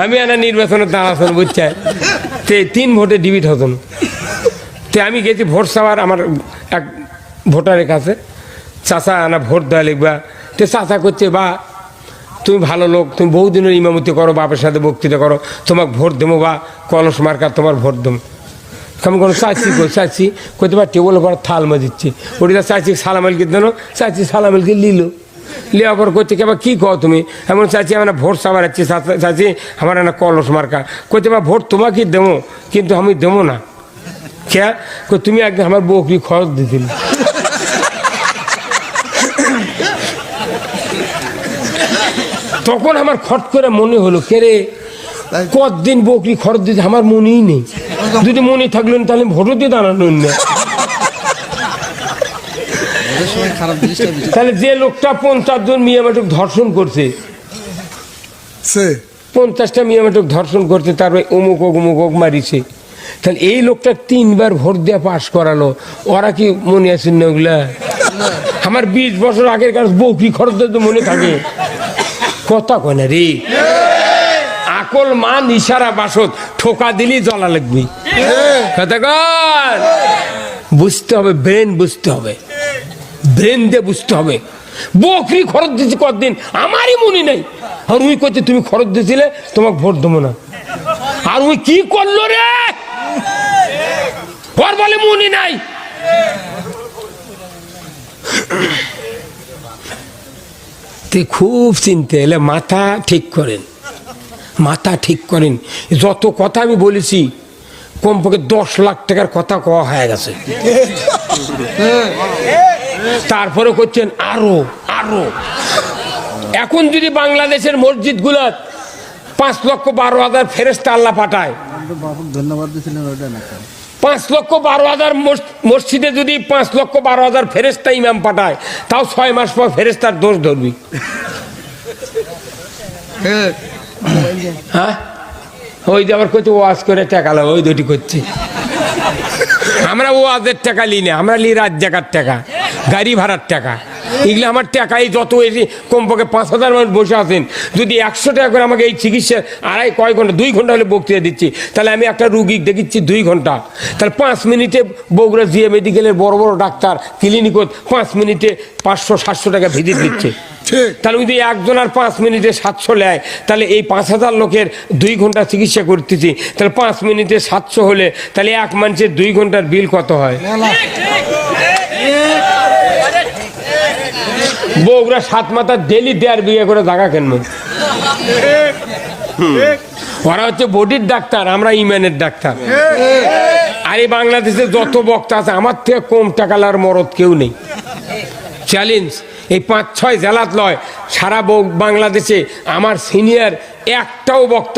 আমি আনা নির্বাচনে দাঁড়াচ্ছেন বুঝছে, তে 3 ভোটে ডিবিট হতন। তে আমি গেছি ভোট চাওয়ার আমার এক ভোটারের কাছে, চাচা আনা ভোট দেওয়া লিখবা। তে চাচা করছে, বা তুমি ভালো লোক, তুমি বহুদিনের ইমামতি করো, বাপের সাথে বক্তৃতা করো, তোমাকে ভোট দেবো, বা কলস মার্কা তোমার ভোট দেবো। আমি কোনো চাইছি চাইছি কইতে পার টেবল পর থাল মাজিচ্ছি, ওটা চাইছি সালামালকে দেন, চাইছি সালামালকে লিল, লিয়া পর করছে কেবা কী কো তুমি, এমন চাইছি আমার ভোট সাবার যাচ্ছি, চাইছি আমার না কলস মার্কা। কইতে পার ভোট তোমাকে দেবো, কিন্তু আমি দেবো না। কে তুমি একদিন আমার বকরি খরচ দিছিল। তখন আমার খট করে মনে হলো, কে রে কতদিন বকরি খরচ দিতে আমার মনেই নেই। যদি মনে থাকলেন তাহলে ভোটও দিয়ে দাঁড়ানো না। তাহলে যে লোকটা 50 জন মিয়ামাটুক ধর্ষণ করছে, 50টা মিয়ামাটুক ধর্ষণ করছে, তারপরে অমুক মারিছে, তাহলে এই লোকটা 3 বার ভোট দিয়ে পাশ করালো, ওরা কি মনে আছেন না ওগুলা? আমার 20 বছর আগের কাজ বকরি খরচ দিতে মনে থাকে, কথা কয় না রে। আকল মান ইশারা বাসত ঠোকা দিলি জ্বলা লাগবে, কথা কয়। বুঝতে হবে, ব্রেন বুঝতে হবে, ব্রেন দিয়ে বুঝতে হবে। বকরি খরচ দিচ্ছি কতদিন আমারই মনে নেই, আর উনি কইতে তুমি খরচ দিয়েছিলে তোমাকে ভোট দেবো না। আর উনি কি করলো রে, ওর বলে মনে নাই। খুব চিনতে এলে মাথা ঠিক করেন, মাথা ঠিক করেন। যত কথা আমি বলেছি কমপক্ষে 10 লাখ টাকার কথা কওয়া হয়ে গেছে। তারপরে করছেন আরো আরো। এখন যদি বাংলাদেশের মসজিদ গুলা 5,12,000 ফেরেশতা আল্লাহ পাঠায়, 5,12,000 মসজিদে যদি 5,12,000 ফেরেশতা ইমাম পাঠায়, তাও 6 মাস পর ফেরেশতার দোষ ধরবি। হ্যাঁ, ওই যে আবার করছে ওয়াজ করে টাকা লাভ, ওই দুটি করছে। আমরা ওয়াজের টাকা লি না, আমরা লি রাত জাগার টাকা, গাড়ি ভাড়ার টাকা। এগুলো আমার টাকাই যত এসে কমপক্ষে 5,000 মানুষ বসে আছেন, যদি 100 টাকা করে আমাকে এই চিকিৎসা কয় ঘন্টা 2 ঘন্টা হলে বক্তৃতা দিচ্ছি, তাহলে আমি একটা রুগী দেখিচ্ছি 2 ঘন্টা, তাহলে 5 মিনিটে বগুড়া জিএ মেডিকেলের বড় বড় ডাক্তার ক্লিনিকত 5 মিনিটে 500-700 টাকা ভিজিট দিচ্ছে। তাহলে যদি একজন আর 5 মিনিটে 700 নেয়, তাহলে এই 5,000 লোকের 2 ঘন্টা চিকিৎসা করতেছি, তাহলে 5 মিনিটে 700 হলে তাহলে এক মানুষের 2 ঘন্টার বিল কত হয়? বগুড়া 7 মাথা ডেলি 1.5 বিঘা করে জায়গা কেনবো। ওরা হচ্ছে বডির ডাক্তার, আমরা ইমানের ডাক্তার। আর এই বাংলাদেশে যত বক্তা আছে আমার থেকে কম টাকালার মরদ কেউ নেই। চ্যালেঞ্জ, এই 5-6 জেলাত লয়, সারা বাংলাদেশে আমার সিনিয়র একটাও বক্তা